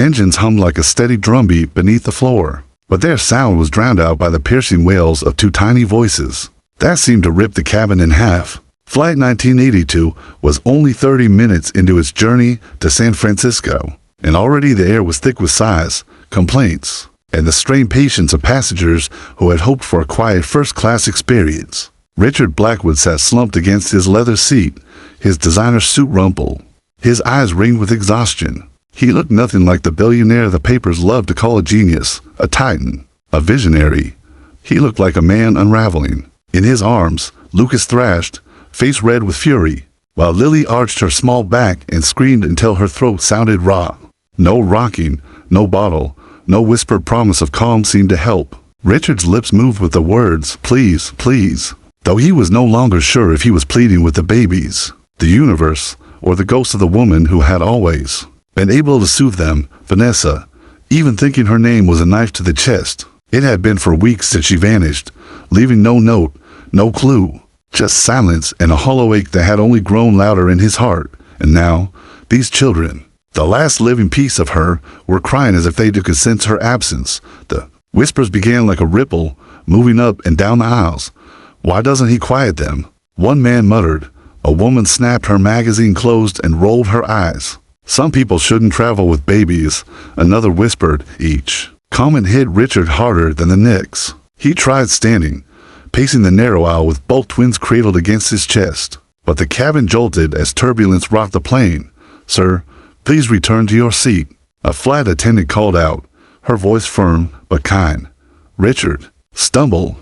Engines hummed like a steady drumbeat beneath the floor, but their sound was drowned out by the piercing wails of two tiny voices. That seemed to rip the cabin in half. Flight 1982 was only 30 minutes into its journey to San Francisco, and already the air was thick with sighs, complaints, and the strained patience of passengers who had hoped for a quiet first-class experience. Richard Blackwood sat slumped against his leather seat, his designer suit rumpled. His eyes ringed with exhaustion. He looked nothing like the billionaire the papers loved to call a genius, a titan, a visionary. He looked like a man unraveling. In his arms, Lucas thrashed, face red with fury, while Lily arched her small back and screamed until her throat sounded raw. No rocking, no bottle, no whispered promise of calm seemed to help. Richard's lips moved with the words, "Please, please," though he was no longer sure if he was pleading with the babies, the universe, or the ghost of the woman who had always been able to soothe them, Vanessa. Even thinking her name was a knife to the chest. It had been for weeks since she vanished, leaving no note, no clue, just silence and a hollow ache that had only grown louder in his heart. And now, these children, the last living piece of her, were crying as if they could sense her absence. The whispers began like a ripple, moving up and down the aisles. "Why doesn't he quiet them?" one man muttered. A woman snapped her magazine closed and rolled her eyes. "Some people shouldn't travel with babies," another whispered. Each comment hit Richard harder than the next. He tried standing, pacing the narrow aisle with both twins cradled against his chest. But the cabin jolted as turbulence rocked the plane. "Sir, please return to your seat," a flight attendant called out, her voice firm but kind. Richard stumbled,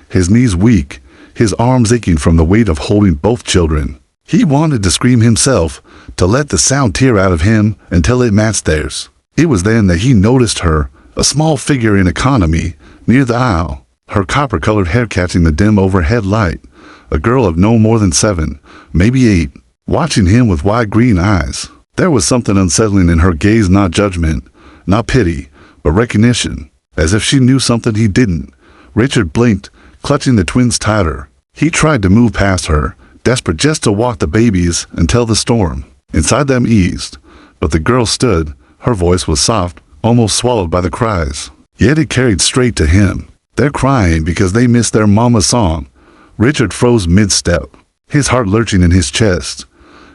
his knees weak, his arms aching from the weight of holding both children. He wanted to scream himself, to let the sound tear out of him until it matched theirs. It was then that he noticed her, a small figure in economy, near the aisle, her copper-colored hair catching the dim overhead light. A girl of no more than 7, maybe 8, watching him with wide green eyes. There was something unsettling in her gaze, not judgment, not pity, but recognition, as if she knew something he didn't. Richard blinked, clutching the twins tighter. He tried to move past her, desperate just to walk the babies until the storm inside them eased. But the girl stood, her voice was soft, almost swallowed by the cries. Yet it carried straight to him. "They're crying because they missed their mama's song." Richard froze mid-step, his heart lurching in his chest.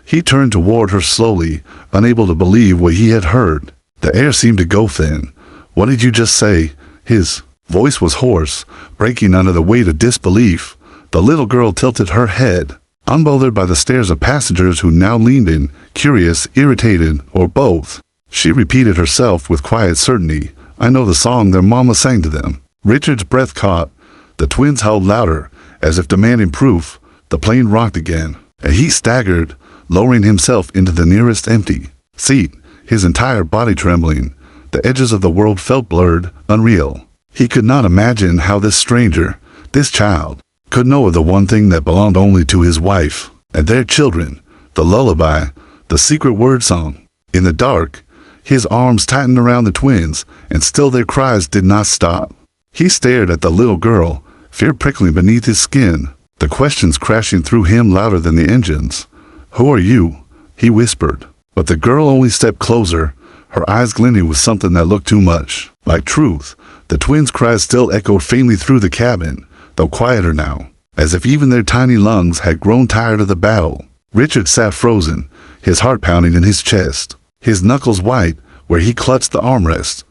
He turned toward her slowly, unable to believe what he had heard. The air seemed to go thin. "What did you just say?" His voice was hoarse, breaking under the weight of disbelief. The little girl tilted her head, unbothered by the stares of passengers who now leaned in, curious, irritated, or both. She repeated herself with quiet certainty, "I know the song their mama sang to them." Richard's breath caught. The twins howled louder, as if demanding proof. The plane rocked again, and he staggered, lowering himself into the nearest empty seat, his entire body trembling. The edges of the world felt blurred, unreal. He could not imagine how this stranger, this child, could know of the one thing that belonged only to his wife and their children, the lullaby, the secret word song. In the dark, his arms tightened around the twins, and still their cries did not stop. He stared at the little girl, fear prickling beneath his skin, the questions crashing through him louder than the engines. "Who are you?" he whispered. But the girl only stepped closer, her eyes glinting with something that looked too much like truth. The twins' cries still echoed faintly through the cabin, though quieter now, as if even their tiny lungs had grown tired of the battle. Richard sat frozen, his heart pounding in his chest, his knuckles white where he clutched the armrest.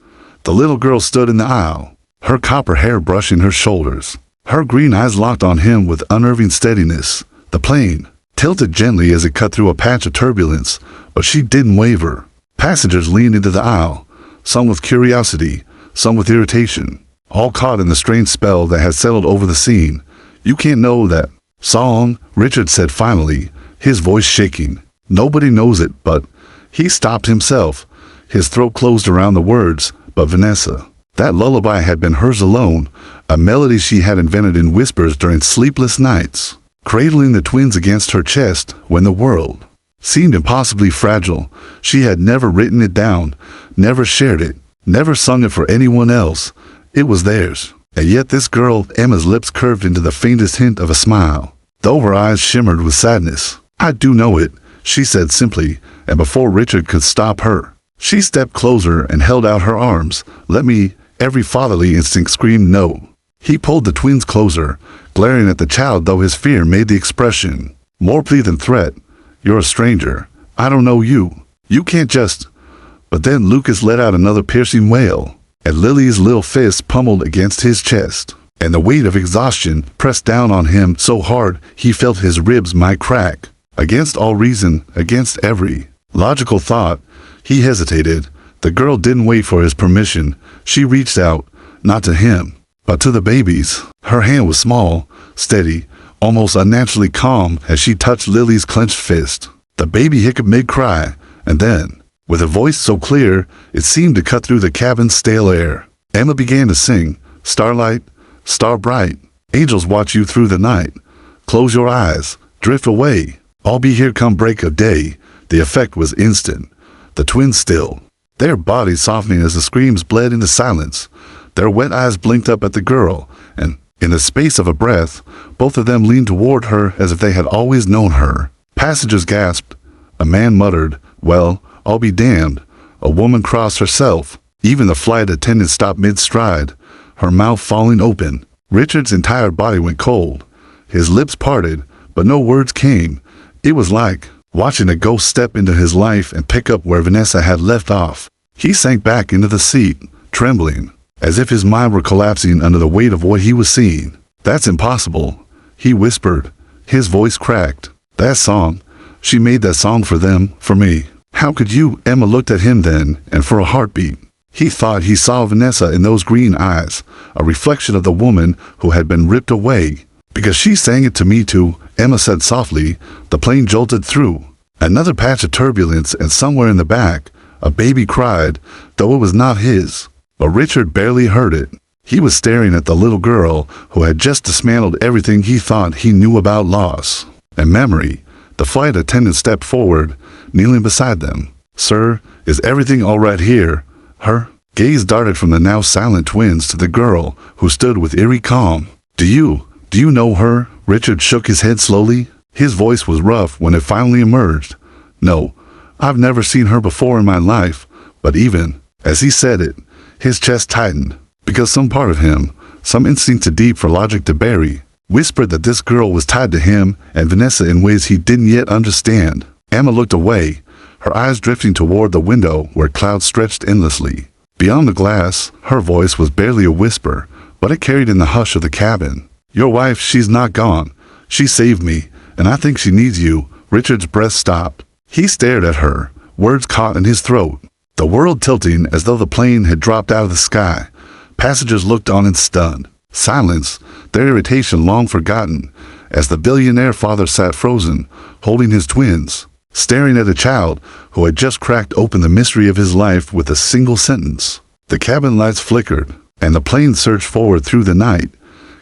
The little girl stood in the aisle, her copper hair brushing her shoulders, her green eyes locked on him with unnerving steadiness. The plane tilted gently as it cut through a patch of turbulence, but she didn't waver. Passengers leaned into the aisle, some with curiosity, some with irritation, all caught in the strange spell that had settled over the scene. "You can't know that song," Richard said finally, his voice shaking. "Nobody knows it, but..." He stopped himself, his throat closed around the words, "But Vanessa." That lullaby had been hers alone, a melody she had invented in whispers during sleepless nights, cradling the twins against her chest when the world seemed impossibly fragile. She had never written it down, never shared it, never sung it for anyone else. It was theirs. And yet this girl, Emma's lips curved into the faintest hint of a smile, though her eyes shimmered with sadness. "I do know it," she said simply, and before Richard could stop her, She stepped closer and held out her arms. "Let me." Every fatherly instinct screamed no. He pulled the twins closer, glaring at the child, though his fear made the expression more plea than threat. "You're a stranger. I don't know you. You can't just—" But then Lucas let out another piercing wail, and Lily's little fist pummeled against his chest, and the weight of exhaustion pressed down on him so hard he felt his ribs might crack. Against all reason, against every logical thought, he hesitated. The girl didn't wait for his permission. She reached out, not to him, but to the babies. Her hand was small, steady, almost unnaturally calm as she touched Lily's clenched fist. The baby hiccuped mid-cry, and then, with a voice so clear it seemed to cut through the cabin's stale air, Emma began to sing, "Starlight, star bright, angels watch you through the night. Close your eyes, drift away. I'll be here come break of day." The effect was instant. The twins still, their bodies softening as the screams bled into silence. Their wet eyes blinked up at the girl, and, in the space of a breath, both of them leaned toward her as if they had always known her. Passengers gasped. A man muttered, "Well, I'll be damned." A woman crossed herself. Even the flight attendant stopped mid-stride, her mouth falling open. Richard's entire body went cold. His lips parted, but no words came. It was like watching a ghost step into his life and pick up where Vanessa had left off. He sank back into the seat, trembling, as if his mind were collapsing under the weight of what he was seeing. "That's impossible," he whispered. His voice cracked. "That song, she made that song for them, for me. How could you?" Emma looked at him then, and for a heartbeat, he thought he saw Vanessa in those green eyes, a reflection of the woman who had been ripped away. "Because she sang it to me too," Emma said softly. The plane jolted through another patch of turbulence, and somewhere in the back, a baby cried, though it was not his. But Richard barely heard it. He was staring at the little girl who had just dismantled everything he thought he knew about loss and memory. The flight attendant stepped forward, kneeling beside them. "Sir, is everything all right here?" Her gaze darted from the now silent twins to the girl, who stood with eerie calm. Do you know her?" Richard shook his head slowly. His voice was rough when it finally emerged. "No, I've never seen her before in my life." But even as he said it, his chest tightened, because some part of him, some instinct too deep for logic to bury, whispered that this girl was tied to him and Vanessa in ways he didn't yet understand. Emma looked away, her eyes drifting toward the window where clouds stretched endlessly. Beyond the glass, her voice was barely a whisper, but it carried in the hush of the cabin. "Your wife, she's not gone. She saved me, and I think she needs you." Richard's breath stopped. He stared at her, words caught in his throat. The world tilting as though the plane had dropped out of the sky. Passengers looked on in stunned silence, their irritation long forgotten, as the billionaire father sat frozen, holding his twins, staring at a child who had just cracked open the mystery of his life with a single sentence. The cabin lights flickered, and the plane surged forward through the night,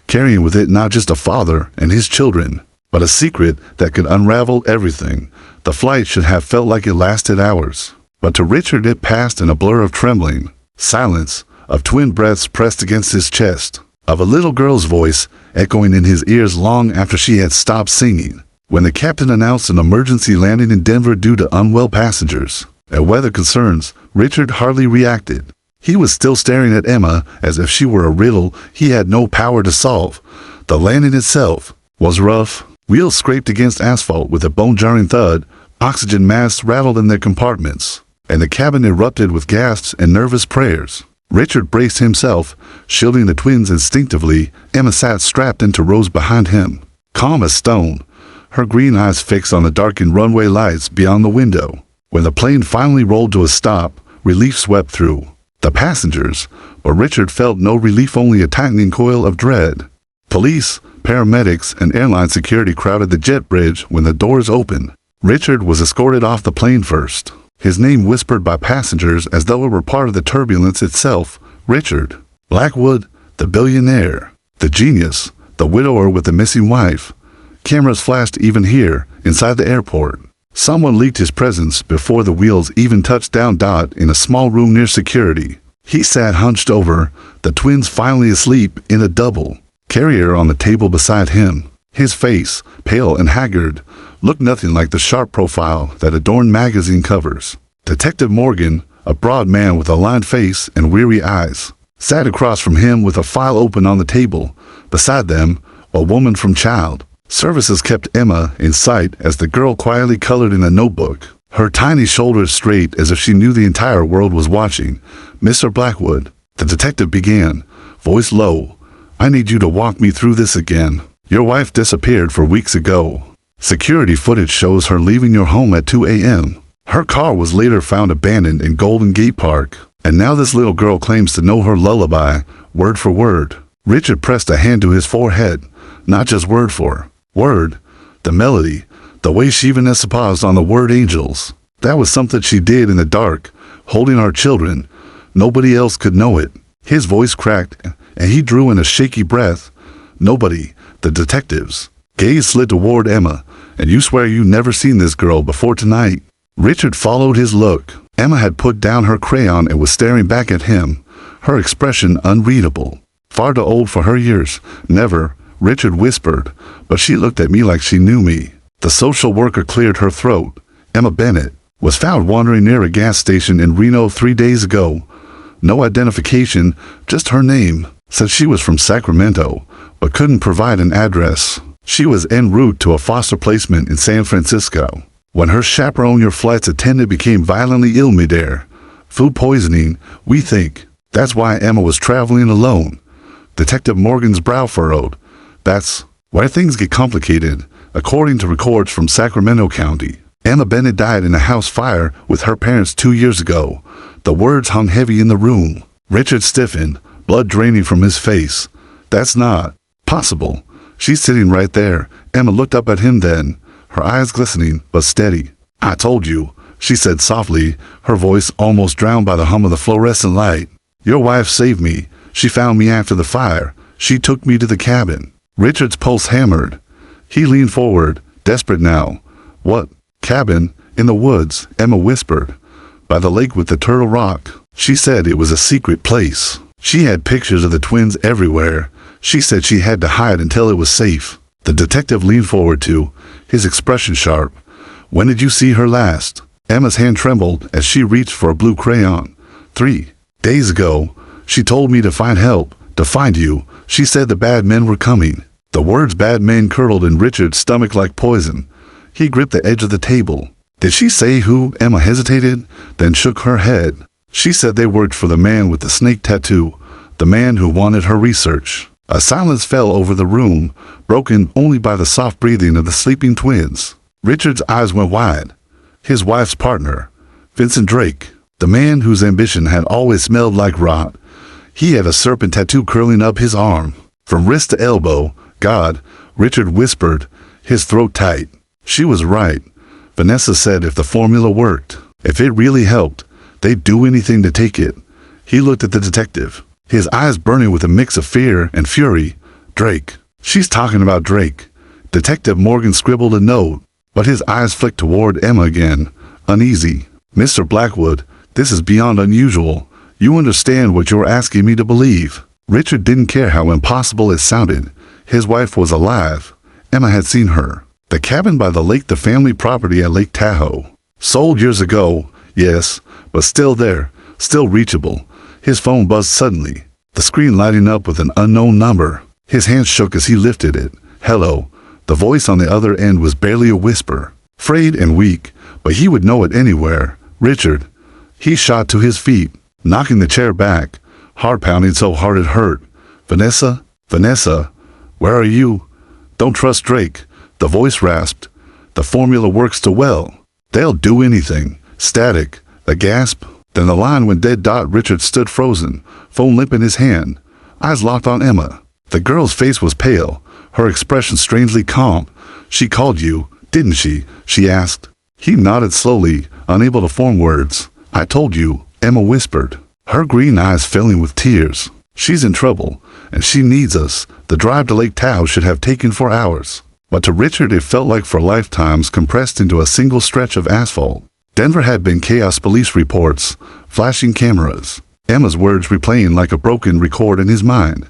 carrying with it not just a father and his children, but a secret that could unravel everything. The flight should have felt like it lasted hours, but to Richard it passed in a blur of trembling silence, of twin breaths pressed against his chest, of a little girl's voice echoing in his ears long after she had stopped singing. When the captain announced an emergency landing in Denver due to unwell passengers and weather concerns, Richard hardly reacted. He was still staring at Emma as if she were a riddle he had no power to solve. The landing itself was rough. Wheels scraped against asphalt with a bone-jarring thud. Oxygen masks rattled in their compartments, and the cabin erupted with gasps and nervous prayers. Richard braced himself, shielding the twins instinctively. Emma sat strapped into rows behind him, calm as stone, her green eyes fixed on the darkened runway lights beyond the window. When the plane finally rolled to a stop, relief swept through the passengers, but Richard felt no relief, only a tightening coil of dread. Police, paramedics, and airline security crowded the jet bridge when the doors opened. Richard was escorted off the plane first, his name whispered by passengers as though it were part of the turbulence itself. Richard Blackwood, the billionaire, the genius, the widower with the missing wife. Cameras flashed even here, inside the airport. Someone leaked his presence before the wheels even touched down. In a small room near security, he sat hunched over, the twins finally asleep in a double carrier on the table beside him. His face, pale and haggard, looked nothing like the sharp profile that adorned magazine covers. Detective Morgan, a broad man with a lined face and weary eyes, sat across from him with a file open on the table. Beside them, a woman from Child Services kept Emma in sight as the girl quietly colored in a notebook, her tiny shoulders straight as if she knew the entire world was watching. "Mr. Blackwood," the detective began, voice low, "I need you to walk me through this again. Your wife disappeared 4 weeks ago. Security footage shows her leaving your home at 2 a.m. Her car was later found abandoned in Golden Gate Park, and now this little girl claims to know her lullaby, word for word." Richard pressed a hand to his forehead. "Not just word for word, the melody, the way she even paused on the word angels. That was something she did in the dark, holding our children. Nobody else could know it." His voice cracked, and he drew in a shaky breath. "Nobody, the detectives." Gaze slid toward Emma. "And you swear you never seen this girl before tonight?" Richard followed his look. Emma had put down her crayon and was staring back at him, her expression unreadable. "Far too old for her years. Never," Richard whispered, "but she looked at me like she knew me." The social worker cleared her throat. "Emma Bennett was found wandering near a gas station in Reno 3 days ago. No identification, just her name. Said she was from Sacramento, but couldn't provide an address. She was en route to a foster placement in San Francisco when her chaperone, your flight's attendant, became violently ill midair. Food poisoning, we think. That's why Emma was traveling alone." Detective Morgan's brow furrowed. "That's where things get complicated. According to records from Sacramento County, Emma Bennett died in a house fire with her parents 2 years ago." The words hung heavy in the room. Richard stiffened, blood draining from his face. "That's not possible. She's sitting right there." Emma looked up at him then, her eyes glistening but steady. "I told you," she said softly, her voice almost drowned by the hum of the fluorescent light. "Your wife saved me. She found me after the fire. She took me to the cabin." Richard's pulse hammered. He leaned forward, desperate now. "What cabin?" "In the woods," Emma whispered. "By the lake with the turtle rock." She said it was a secret place. She had pictures of the twins everywhere. She said she had to hide until it was safe. The detective leaned forward too, his expression sharp. "When did you see her last?" Emma's hand trembled as she reached for a blue crayon. 3 days ago. She told me to find help, to find you. She said the bad men were coming." The words bad men curdled in Richard's stomach like poison. He gripped the edge of the table. "Did she say who?" Emma hesitated, then shook her head. "She said they worked for the man with the snake tattoo, the man who wanted her research." A silence fell over the room, broken only by the soft breathing of the sleeping twins. Richard's eyes went wide. His wife's partner, Vincent Drake, the man whose ambition had always smelled like rot. He had a serpent tattoo curling up his arm, from wrist to elbow. "God," Richard whispered, his throat tight. She was right. Vanessa said if the formula worked, if it really helped, they'd do anything to take it. He looked at the detective, his eyes burning with a mix of fear and fury. "Drake. She's talking about Drake." Detective Morgan scribbled a note, but his eyes flicked toward Emma again, uneasy. "Mr. Blackwood, this is beyond unusual. You understand what you're asking me to believe." Richard didn't care how impossible it sounded. His wife was alive. Emma had seen her. The cabin by the lake, the family property at Lake Tahoe. Sold years ago, yes, but still there, still reachable. His phone buzzed suddenly, the screen lighting up with an unknown number. His hand shook as he lifted it. "Hello." The voice on the other end was barely a whisper, frayed and weak, but he would know it anywhere. "Richard." He shot to his feet, knocking the chair back, heart pounding so hard it hurt. "Vanessa? Vanessa? Where are you?" "Don't trust Drake," the voice rasped. "The formula works too well. They'll do anything." Static, a gasp, then the line went dead. Richard stood frozen, phone limp in his hand, eyes locked on Emma. The girl's face was pale, her expression strangely calm. "She called you, didn't she?" she asked. He nodded slowly, unable to form words. "I told you," Emma whispered, her green eyes filling with tears. "She's in trouble, and she needs us." The drive to Lake Tahoe should have taken 4 hours, but to Richard it felt like 4 lifetimes compressed into a single stretch of asphalt. Denver had been chaos, police reports, flashing cameras, Emma's words replaying like a broken record in his mind.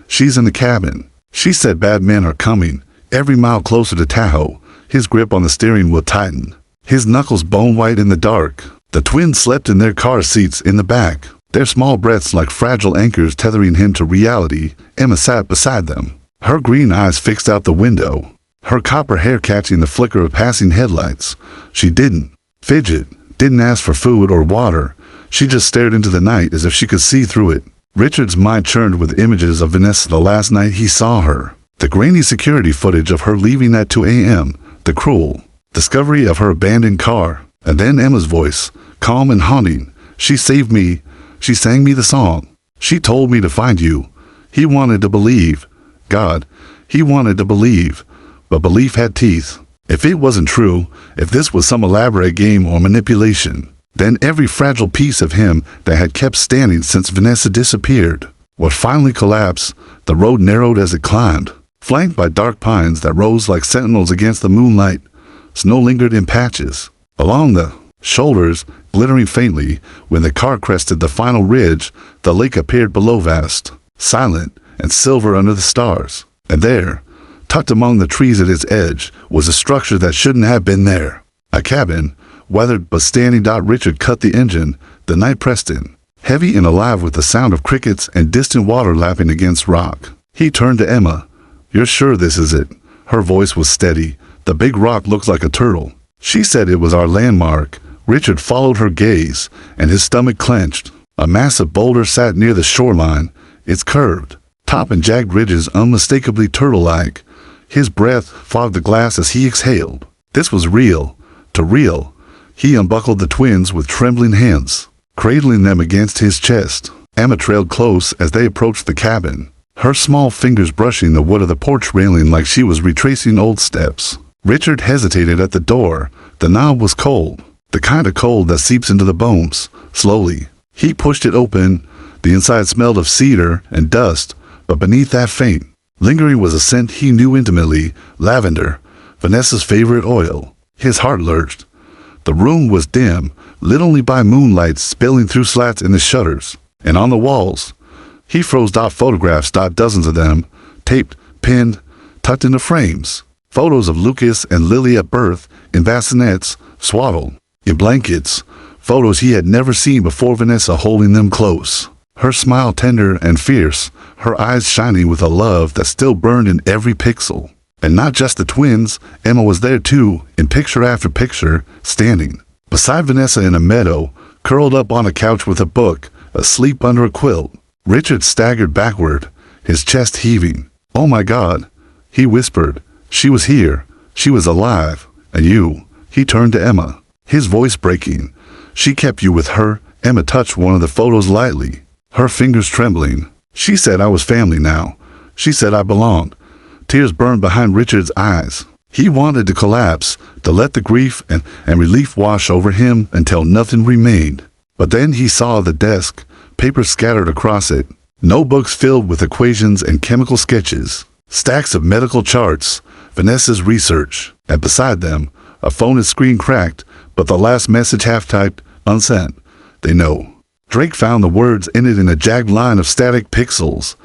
"She's in the cabin. She said bad men are coming." Every mile closer to Tahoe, his grip on the steering wheel tightened, his knuckles bone white in the dark. The twins slept in their car seats in the back, their small breaths like fragile anchors tethering him to reality. Emma sat beside them, her green eyes fixed out the window, her copper hair catching the flicker of passing headlights. She didn't fidget, didn't ask for food or water. She just stared into the night as if she could see through it. Richard's mind churned with images of Vanessa the last night he saw her. The grainy security footage of her leaving at 2 a.m., the cruel discovery of her abandoned car, and then Emma's voice, calm and haunting. She saved me. She sang me the song. She told me to find you. He wanted to believe. God, he wanted to believe. But belief had teeth. If it wasn't true, if this was some elaborate game or manipulation, then every fragile piece of him that had kept standing since Vanessa disappeared would finally collapse. The road narrowed as it climbed, flanked by dark pines that rose like sentinels against the moonlight. Snow lingered in patches along the shoulders, glittering faintly. When the car crested the final ridge, the lake appeared below, vast, silent, and silver under the stars. And there, tucked among the trees at its edge, was a structure that shouldn't have been there. A cabin, weathered but standing. Richard cut the engine. The night pressed in, heavy and alive with the sound of crickets and distant water lapping against rock. He turned to Emma. "You're sure this is it?" Her voice was steady. "The big rock looks like a turtle." She said it was our landmark. Richard followed her gaze, and his stomach clenched. A massive boulder sat near the shoreline, its curved top and jagged ridges unmistakably turtle-like. His breath fogged the glass as he exhaled. This was real. Too real. He unbuckled the twins with trembling hands, cradling them against his chest. Emma trailed close as they approached the cabin, her small fingers brushing the wood of the porch railing like she was retracing old steps. Richard hesitated at the door. The knob was cold, the kind of cold that seeps into the bones. Slowly, he pushed it open. The inside smelled of cedar and dust, but beneath that faint, lingering was a scent he knew intimately, lavender, Vanessa's favorite oil. His heart lurched. The room was dim, lit only by moonlight spilling through slats in the shutters. And on the walls, he froze. Photographs, dozens of them, taped, pinned, tucked into frames. Photos of Lucas and Lily at birth, in bassinets, swaddled in blankets. Photos he had never seen before. Vanessa holding them close, her smile tender and fierce, her eyes shining with a love that still burned in every pixel. And not just the twins, Emma was there too, in picture after picture, standing beside Vanessa in a meadow, curled up on a couch with a book, asleep under a quilt. Richard staggered backward, his chest heaving. "Oh my God," he whispered. "She was here. She was alive. And you." He turned to Emma, his voice breaking. "She kept you with her." Emma touched one of the photos lightly, her fingers trembling. "She said I was family now. She said I belonged." Tears burned behind Richard's eyes. He wanted to collapse, to let the grief and relief wash over him until nothing remained. But then he saw the desk, papers scattered across it, notebooks filled with equations and chemical sketches, stacks of medical charts, Vanessa's research, and beside them, a phone screen cracked, but the last message half-typed, unsent. "They know." Drake found the words in it in a jagged line of static pixels.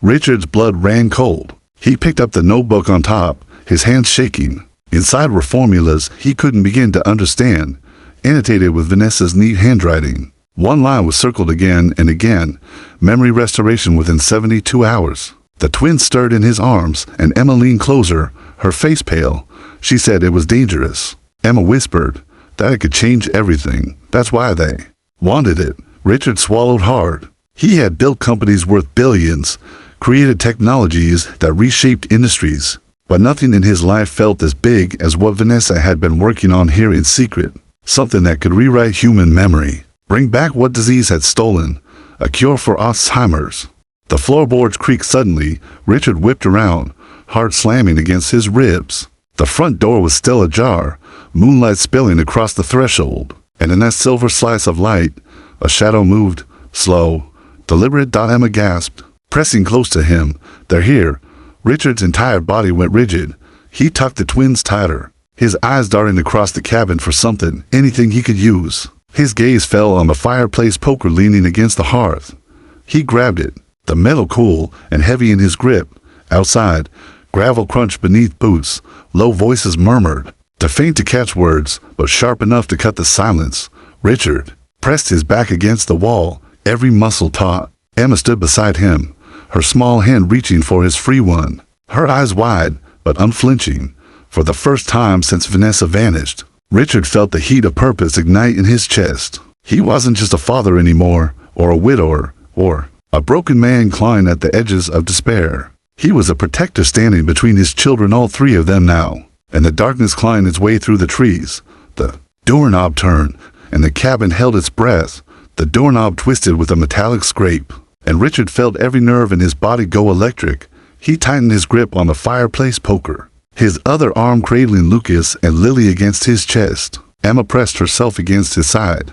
Richard's blood ran cold. He picked up the notebook on top, his hands shaking. Inside were formulas he couldn't begin to understand, annotated with Vanessa's neat handwriting. One line was circled again and again, memory restoration within 72 hours. The twins stirred in his arms, and Emma leaned closer, her face pale. She said it was dangerous. Emma whispered that it could change everything. That's why they wanted it. Richard swallowed hard. He had built companies worth billions, created technologies that reshaped industries, but nothing in his life felt as big as what Vanessa had been working on here in secret. Something that could rewrite human memory, bring back what disease had stolen, a cure for Alzheimer's. The floorboards creaked suddenly. Richard whipped around, heart slamming against his ribs. The front door was still ajar, moonlight spilling across the threshold, and in that silver slice of light, a shadow moved, slow, deliberate. Emma gasped, pressing close to him. "They're here." Richard's entire body went rigid. He tucked the twins tighter, his eyes darting across the cabin for something, anything he could use. His gaze fell on the fireplace poker leaning against the hearth. He grabbed it, the metal cool and heavy in his grip. Outside, gravel crunched beneath boots. Low voices murmured, too faint to catch words, but sharp enough to cut the silence. Richard pressed his back against the wall, every muscle taut. Emma stood beside him, her small hand reaching for his free one, her eyes wide but unflinching. For the first time since Vanessa vanished, Richard felt the heat of purpose ignite in his chest. He wasn't just a father anymore, or a widower, or a broken man clawing at the edges of despair. He was a protector standing between his children, all three of them now. And the darkness clawing its way through the trees. The doorknob turned, and the cabin held its breath. The doorknob twisted with a metallic scrape, and Richard felt every nerve in his body go electric. He tightened his grip on the fireplace poker, his other arm cradling Lucas and Lily against his chest. Emma pressed herself against his side,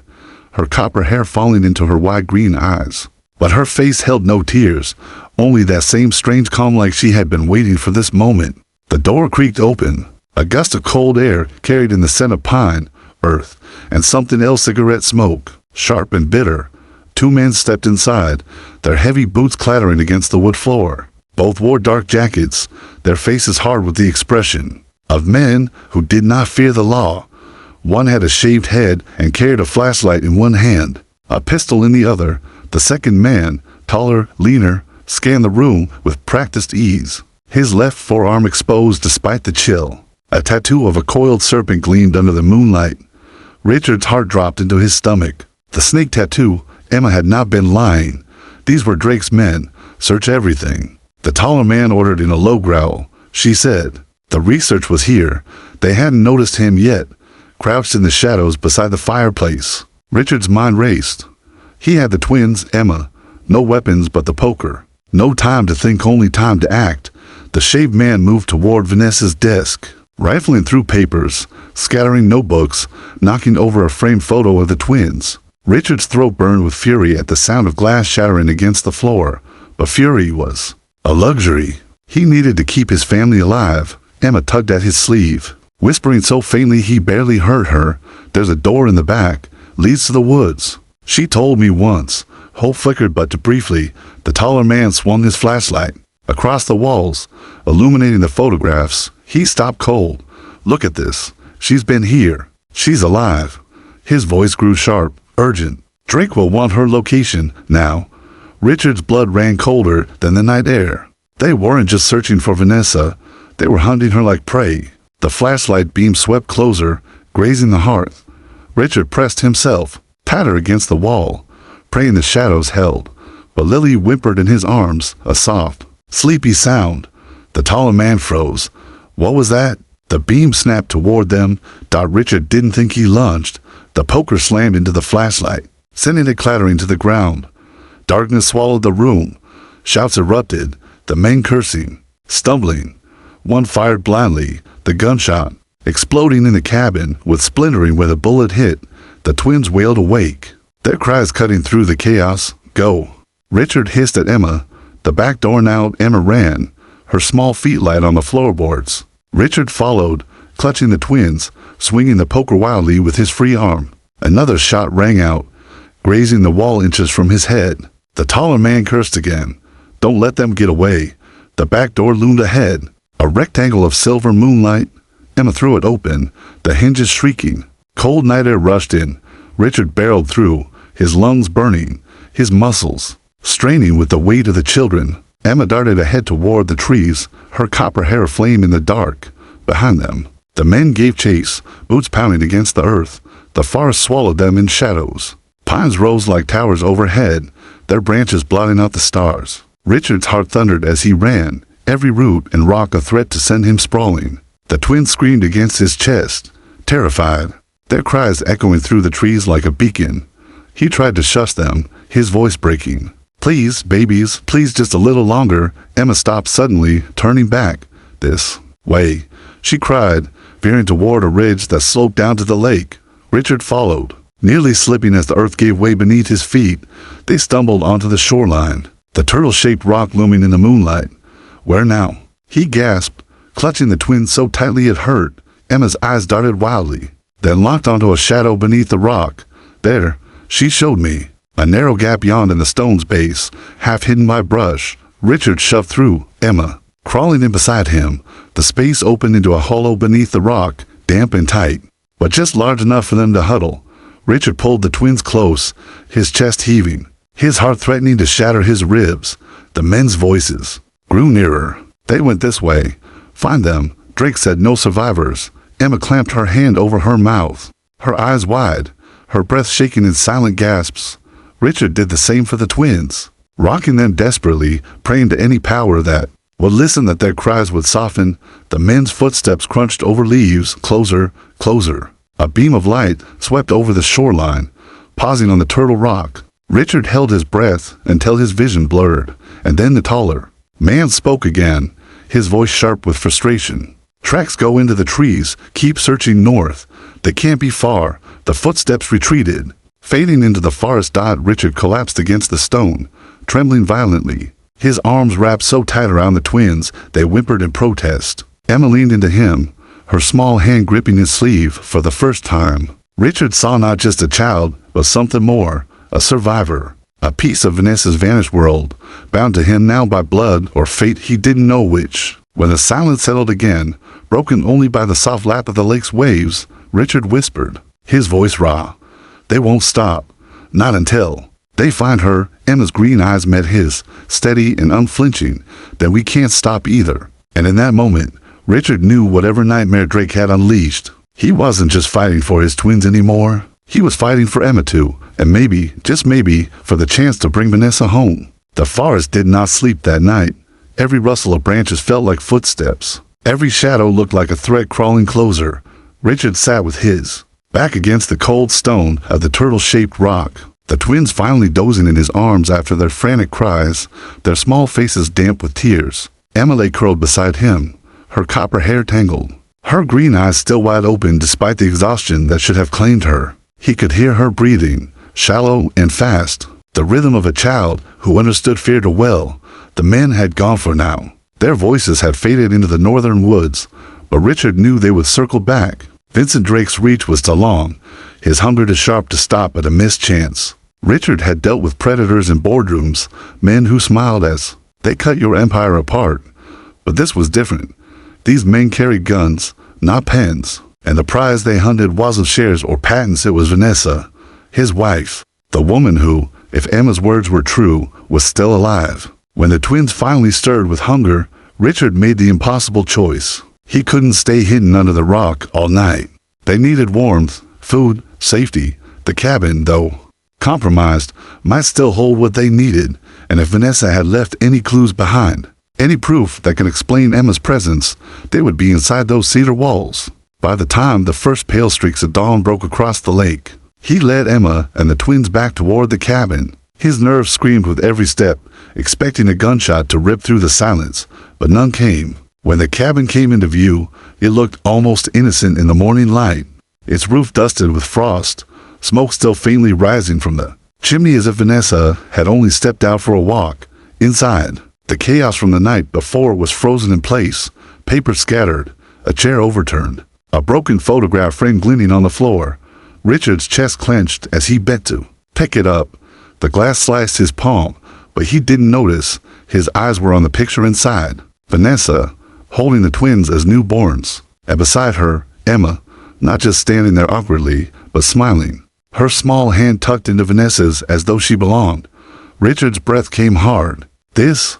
her copper hair falling into her wide green eyes. But her face held no tears, only that same strange calm, like she had been waiting for this moment. The door creaked open. A gust of cold air carried in the scent of pine, earth, and something else, cigarette smoke, sharp and bitter. Two men stepped inside, their heavy boots clattering against the wood floor. Both wore dark jackets, their faces hard with the expression of men who did not fear the law. One had a shaved head and carried a flashlight in one hand, a pistol in the other. The second man, taller, leaner, scanned the room with practiced ease, his left forearm exposed despite the chill. A tattoo of a coiled serpent gleamed under the moonlight. Richard's heart dropped into his stomach. The snake tattoo. Emma had not been lying. These were Drake's men. Search everything. The taller man ordered in a low growl. She said. The research was here. They hadn't noticed him yet, crouched in the shadows beside the fireplace. Richard's mind raced. He had the twins, Emma. No weapons but the poker. No time to think, only time to act. The shaved man moved toward Vanessa's desk, rifling through papers, scattering notebooks, knocking over a framed photo of the twins. Richard's throat burned with fury at the sound of glass shattering against the floor, but fury was a luxury. He needed to keep his family alive. Emma tugged at his sleeve, whispering so faintly he barely heard her. There's a door in the back, leads to the woods. She told me once. Hope flickered but too briefly. The taller man swung his flashlight across the walls, illuminating the photographs. He stopped cold. Look at this. She's been here. She's alive. His voice grew sharp, urgent. Drake will want her location now. Richard's blood ran colder than the night air. They weren't just searching for Vanessa. They were hunting her like prey. The flashlight beam swept closer, grazing the hearth. Richard pressed himself tighter against the wall, praying the shadows held. But Lily whimpered in his arms, a soft, sleepy sound. The taller man froze. What was that? The beam snapped toward them. Richard didn't think. He lunged. The poker slammed into the flashlight, sending it clattering to the ground. Darkness swallowed the room. Shouts erupted, the men cursing, stumbling. One fired blindly, the gunshot exploding in the cabin with splintering where the bullet hit. The twins wailed awake, their cries cutting through the chaos. Go. Richard hissed at Emma. The back door now. Emma ran, her small feet light on the floorboards. Richard followed, clutching the twins, swinging the poker wildly with his free arm. Another shot rang out, grazing the wall inches from his head. The taller man cursed again. Don't let them get away. The back door loomed ahead, a rectangle of silver moonlight. Emma threw it open, the hinges shrieking. Cold night air rushed in. Richard barreled through, his lungs burning, his muscles straining with the weight of the children. Emma darted ahead toward the trees, her copper hair aflame in the dark. Behind them, the men gave chase, boots pounding against the earth. The forest swallowed them in shadows. Pines rose like towers overhead, their branches blotting out the stars. Richard's heart thundered as he ran, every root and rock a threat to send him sprawling. The twins screamed against his chest, terrified, their cries echoing through the trees like a beacon. He tried to shush them, his voice breaking. Please, babies, please just a little longer. Emma stopped suddenly, turning back. This way, she cried, veering toward a ridge that sloped down to the lake. Richard followed, nearly slipping as the earth gave way beneath his feet. They stumbled onto the shoreline, the turtle-shaped rock looming in the moonlight. Where now? He gasped, clutching the twins so tightly it hurt. Emma's eyes darted wildly, then locked onto a shadow beneath the rock. There, she showed me. A narrow gap yawned in the stone's base, half hidden by brush. Richard shoved through, Emma crawling in beside him. The space opened into a hollow beneath the rock, damp and tight, but just large enough for them to huddle. Richard pulled the twins close, his chest heaving, his heart threatening to shatter his ribs. The men's voices grew nearer. They went this way. Find them. Drake said no survivors. Emma clamped her hand over her mouth, her eyes wide, her breath shaking in silent gasps. Richard did the same for the twins, rocking them desperately, praying to any power that would listen, that their cries would soften. The men's footsteps crunched over leaves, closer, closer. A beam of light swept over the shoreline, pausing on the Turtle Rock. Richard held his breath until his vision blurred, and then the taller man spoke again, his voice sharp with frustration. Tracks go into the trees. Keep searching north. They can't be far. The footsteps retreated, fading into the forest. Richard collapsed against the stone, trembling violently. His arms wrapped so tight around the twins, they whimpered in protest. Emma leaned into him, her small hand gripping his sleeve for the first time. Richard saw not just a child, but something more, a survivor, a piece of Vanessa's vanished world, bound to him now by blood or fate, he didn't know which. When the silence settled again, broken only by the soft lap of the lake's waves, Richard whispered, his voice raw, "They won't stop. Not until they find her." Emma's green eyes met his, steady and unflinching. "Then we can't stop either." And in that moment, Richard knew whatever nightmare Drake had unleashed, he wasn't just fighting for his twins anymore. He was fighting for Emma too, and maybe, just maybe, for the chance to bring Vanessa home. The forest did not sleep that night. Every rustle of branches felt like footsteps. Every shadow looked like a threat crawling closer. Richard sat with his back against the cold stone of the turtle-shaped rock, the twins finally dozing in his arms after their frantic cries, their small faces damp with tears. Emma lay curled beside him, her copper hair tangled, her green eyes still wide open despite the exhaustion that should have claimed her. He could hear her breathing, shallow and fast, the rhythm of a child who understood fear too well. The men had gone for now. Their voices had faded into the northern woods, but Richard knew they would circle back. Vincent Drake's reach was too long, his hunger too sharp to stop at a missed chance. Richard had dealt with predators in boardrooms, men who smiled as they cut your empire apart. But this was different. These men carried guns, not pens, and the prize they hunted wasn't shares or patents. It was Vanessa, his wife, the woman who, if Emma's words were true, was still alive. When the twins finally stirred with hunger, Richard made the impossible choice. He couldn't stay hidden under the rock all night. They needed warmth, food, safety. The cabin, though compromised, might still hold what they needed, and if Vanessa had left any clues behind, any proof that could explain Emma's presence, they would be inside those cedar walls. By the time the first pale streaks of dawn broke across the lake, he led Emma and the twins back toward the cabin. His nerves screamed with every step, expecting a gunshot to rip through the silence, but none came. When the cabin came into view, it looked almost innocent in the morning light, its roof dusted with frost, smoke still faintly rising from the chimney as if Vanessa had only stepped out for a walk. Inside, the chaos from the night before was frozen in place, paper scattered, a chair overturned, a broken photograph frame glinting on the floor. Richard's chest clenched as he bent to pick it up. The glass sliced his palm, but he didn't notice. His eyes were on the picture inside. Vanessa, holding the twins as newborns, and beside her, Emma, not just standing there awkwardly, but smiling, her small hand tucked into Vanessa's as though she belonged. Richard's breath came hard. This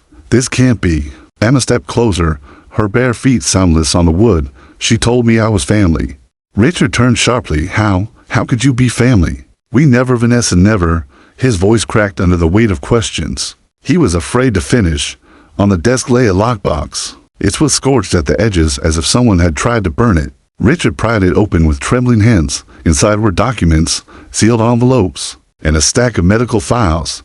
can't be. Emma stepped closer, her bare feet soundless on the wood. "She told me I was family." Richard turned sharply. How could you be family? "We never, Vanessa, never." His voice cracked under the weight of questions. He was afraid to finish. On the desk lay a lockbox. It was scorched at the edges as if someone had tried to burn it. Richard pried it open with trembling hands. Inside were documents, sealed envelopes, and a stack of medical files.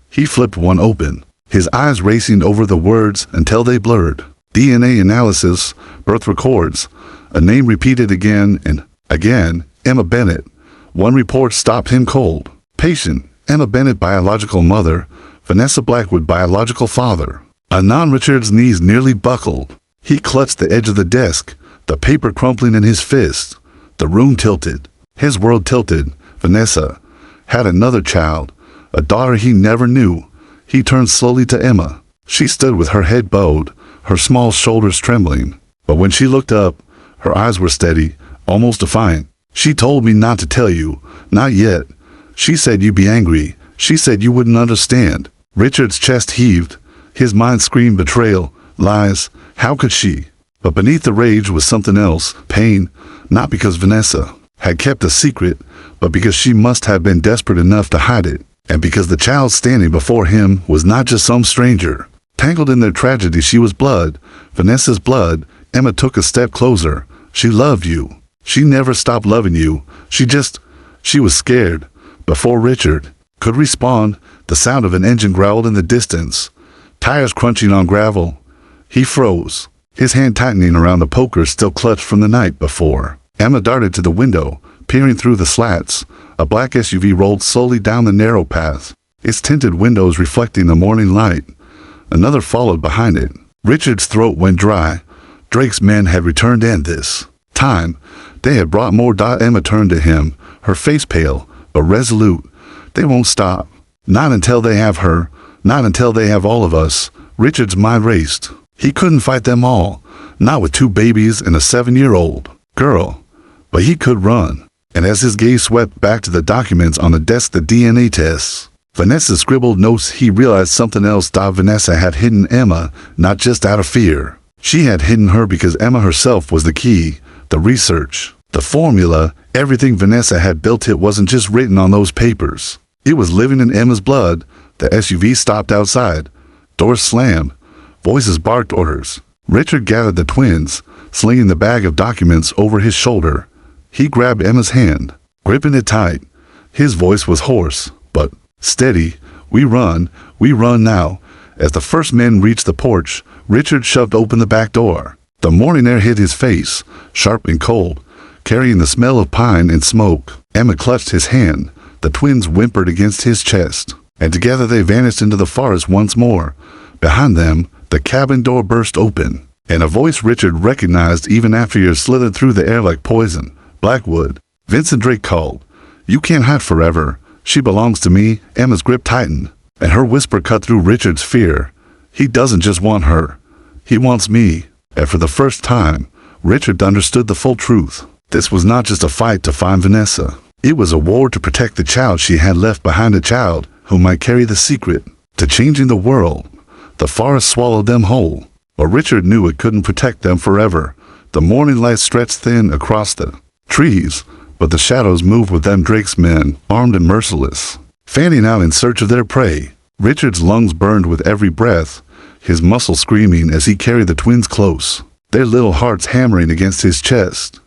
He flipped one open, his eyes racing over the words until they blurred. DNA analysis, birth records, a name repeated again and again, Emma Bennett. One report stopped him cold. Patient, Emma Bennett, biological mother, Vanessa Blackwood, biological father. Anon Richard's knees nearly buckled. He clutched the edge of the desk, the paper crumpling in his fist. The room tilted. His world tilted. Vanessa had another child, a daughter he never knew. He turned slowly to Emma. She stood with her head bowed, her small shoulders trembling. But when she looked up, her eyes were steady, almost defiant. She told me not to tell you. Not yet. She said you'd be angry. She said you wouldn't understand. Richard's chest heaved. His mind screamed betrayal, lies. How could she? But beneath the rage was something else, pain, not because Vanessa had kept a secret, but because she must have been desperate enough to hide it, and because the child standing before him was not just some stranger. Tangled in their tragedy, she was blood, Vanessa's blood. Emma took a step closer. She loved you. She never stopped loving you. She was scared. Before Richard could respond, the sound of an engine growled in the distance, tires crunching on gravel. He froze, his hand tightening around the poker still clutched from the night before. Emma darted to the window, peering through the slats. A black SUV rolled slowly down the narrow path, its tinted windows reflecting the morning light. Another followed behind it. Richard's throat went dry. Drake's men had returned, and this time they had brought more. Emma turned to him, her face pale, but resolute. They won't stop. Not until they have her. Not until they have all of us. Richard's mind raced. He couldn't fight them all, not with 2 babies and a 7-year-old girl. But he could run. And as his gaze swept back to the documents on the desk, the DNA tests, Vanessa's scribbled notes, he realized something else. Vanessa had hidden Emma, not just out of fear. She had hidden her because Emma herself was the key, the research, the formula. Everything Vanessa had built, it wasn't just written on those papers. It was living in Emma's blood. The SUV stopped outside. Doors slammed. Voices barked orders. Richard gathered the twins, slinging the bag of documents over his shoulder. He grabbed Emma's hand, gripping it tight. His voice was hoarse, but steady. We run now. As the first men reached the porch, Richard shoved open the back door. The morning air hit his face, sharp and cold, carrying the smell of pine and smoke. Emma clutched his hand. The twins whimpered against his chest, and together they vanished into the forest once more. Behind them, the cabin door burst open, and a voice Richard recognized even after years slithered through the air like poison. Blackwood. Vincent Drake called. You can't hide forever. She belongs to me. Emma's grip tightened, and her whisper cut through Richard's fear. He doesn't just want her. He wants me. And for the first time, Richard understood the full truth. This was not just a fight to find Vanessa. It was a war to protect the child she had left behind, a child who might carry the secret to changing the world. The forest swallowed them whole, but Richard knew it couldn't protect them forever. The morning light stretched thin across the trees, but the shadows moved with them. Drake's men, armed and merciless, fanning out in search of their prey. Richard's lungs burned with every breath, his muscles screaming as he carried the twins close, their little hearts hammering against his chest.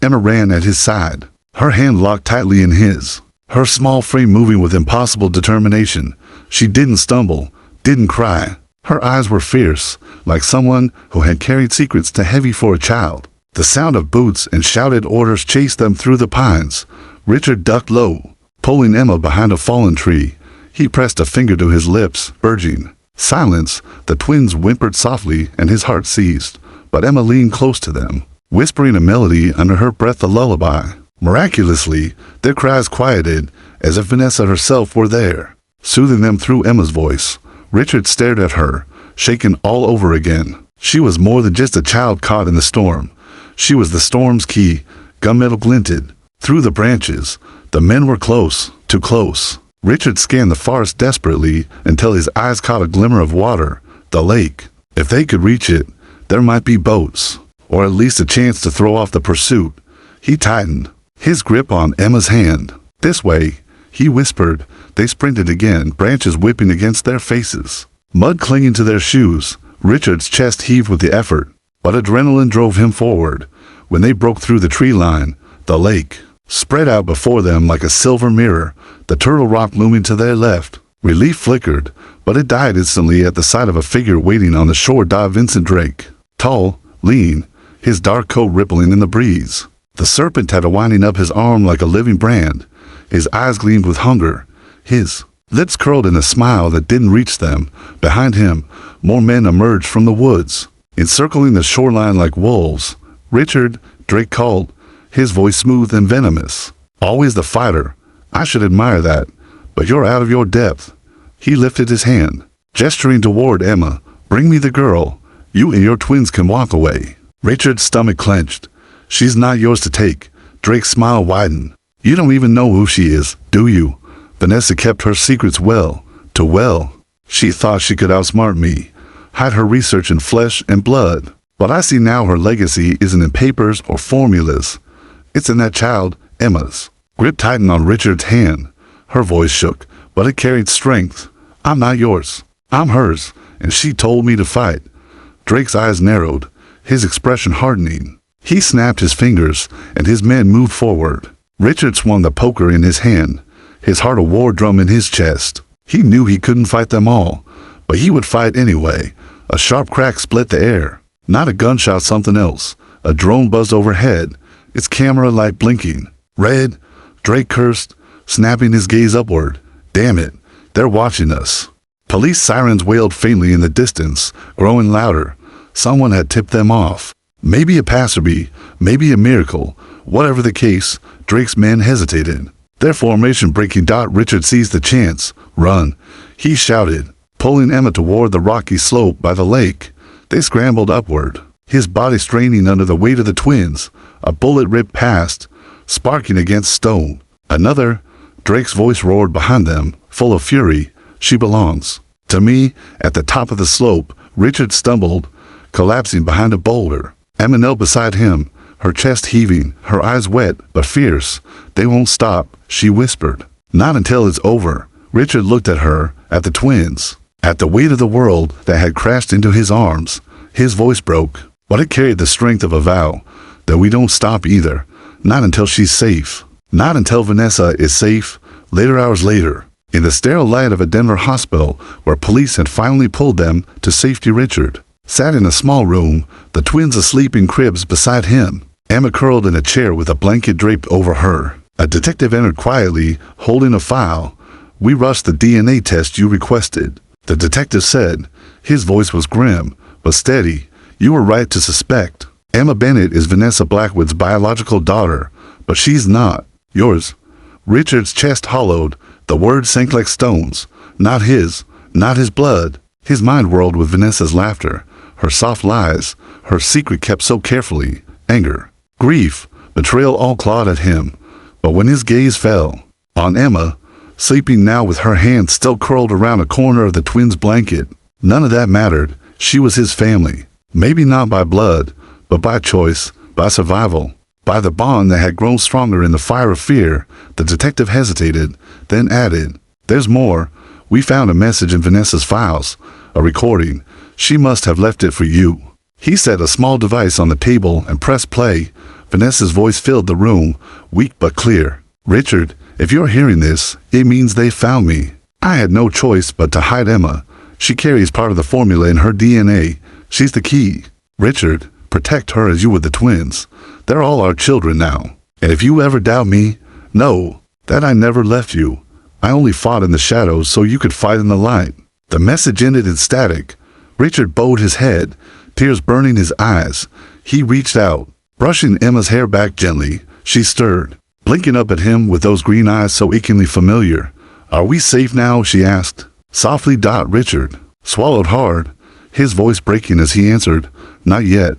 Emma ran at his side, her hand locked tightly in his, her small frame moving with impossible determination. She didn't stumble, didn't cry. Her eyes were fierce, like someone who had carried secrets too heavy for a child. The sound of boots and shouted orders chased them through the pines. Richard ducked low, pulling Emma behind a fallen tree. He pressed a finger to his lips, urging silence. The twins whimpered softly, and his heart seized. But Emma leaned close to them, whispering a melody under her breath, a lullaby. Miraculously, their cries quieted, as if Vanessa herself were there, soothing them through Emma's voice. Richard stared at her, shaken all over again. She was more than just a child caught in the storm. She was the storm's key. Gunmetal glinted through the branches. The men were close, too close. Richard scanned the forest desperately until his eyes caught a glimmer of water. The lake. If they could reach it, there might be boats, or at least a chance to throw off the pursuit. He tightened his grip on Emma's hand. This way, he whispered. They sprinted again, branches whipping against their faces, mud clinging to their shoes. Richard's chest heaved with the effort, but adrenaline drove him forward. When they broke through the tree line, the lake spread out before them like a silver mirror, the Turtle Rock looming to their left. Relief flickered, but it died instantly at the sight of a figure waiting on the shore. Vincent Drake. Tall, lean, his dark coat rippling in the breeze. The serpent had a winding up his arm like a living brand. His eyes gleamed with hunger. His lips curled in a smile that didn't reach them. Behind him, more men emerged from the woods, encircling the shoreline like wolves. Richard, Drake called, his voice smooth and venomous. Always the fighter. I should admire that, but you're out of your depth. He lifted his hand, gesturing toward Emma. Bring me the girl. You and your twins can walk away. Richard's stomach clenched. She's not yours to take. Drake's smile widened. You don't even know who she is, do you? Vanessa kept her secrets well. She thought she could outsmart me, hide her research in flesh and blood. But I see now her legacy isn't in papers or formulas. It's in that child, Emma's. Grip tightened on Richard's hand. Her voice shook, but it carried strength. I'm not yours. I'm hers, and she told me to fight. Drake's eyes narrowed, his expression hardening. He snapped his fingers, and his men moved forward. Richard swung the poker in his hand, his heart a war drum in his chest. He knew he couldn't fight them all, but he would fight anyway. A sharp crack split the air. Not a gunshot, something else. A drone buzzed overhead, its camera light blinking. Red, Drake cursed, snapping his gaze upward. Damn it, they're watching us. Police sirens wailed faintly in the distance, growing louder. Someone had tipped them off. Maybe a passerby, maybe a miracle. Whatever the case, Drake's men hesitated. Their formation breaking. Richard seized the chance. Run, he shouted, pulling Emma toward the rocky slope by the lake. They scrambled upward, his body straining under the weight of the twins. A bullet ripped past, sparking against stone. Another. Drake's voice roared behind them, full of fury. She belongs to me. At the top of the slope, Richard stumbled, collapsing behind a boulder. Emma knelt beside him, her chest heaving, her eyes wet but fierce. They won't stop, she whispered. Not until it's over. Richard looked at her, at the twins, at the weight of the world that had crashed into his arms. His voice broke, but it carried the strength of a vow that we don't stop either. Not until she's safe. Not until Vanessa is safe. Later, hours later, in the sterile light of a Denver hospital where police had finally pulled them to safety, Richard sat in a small room, the twins asleep in cribs beside him. Emma curled in a chair with a blanket draped over her. A detective entered quietly, holding a file. We rushed the DNA test you requested, the detective said. His voice was grim, but steady. You were right to suspect. Emma Bennett is Vanessa Blackwood's biological daughter, but she's not yours. Richard's chest hollowed. The words sank like stones. Not his blood. His mind whirled with Vanessa's laughter, her soft lies, her secret kept so carefully. Anger, grief, betrayal all clawed at him. But when his gaze fell on Emma, sleeping now with her hand still curled around a corner of the twins' blanket, none of that mattered. She was his family. Maybe not by blood, but by choice, by survival, by the bond that had grown stronger in the fire of fear. The detective hesitated, then added, there's more. We found a message in Vanessa's files, a recording. She must have left it for you. He set a small device on the table and pressed play. Vanessa's voice filled the room, weak but clear. Richard, if you're hearing this, it means they found me. I had no choice but to hide Emma. She carries part of the formula in her DNA. She's the key. Richard, protect her as you would the twins. They're all our children now. And if you ever doubt me, know that I never left you. I only fought in the shadows so you could fight in the light. The message ended in static. Richard bowed his head, tears burning his eyes. He reached out, brushing Emma's hair back gently. She stirred, blinking up at him with those green eyes so achingly familiar. Are we safe now? She asked. Softly. Richard swallowed hard, his voice breaking as he answered, not yet,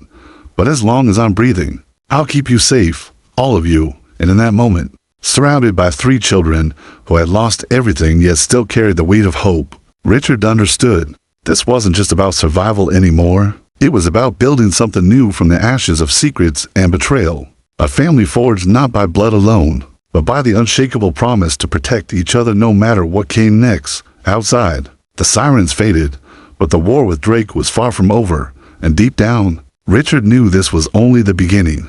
but as long as I'm breathing, I'll keep you safe, all of you. And in that moment, surrounded by 3 children who had lost everything yet still carried the weight of hope, Richard understood. This wasn't just about survival anymore. It was about building something new from the ashes of secrets and betrayal. A family forged not by blood alone, but by the unshakable promise to protect each other no matter what came next. Outside, the sirens faded, but the war with Drake was far from over, and deep down, Richard knew this was only the beginning.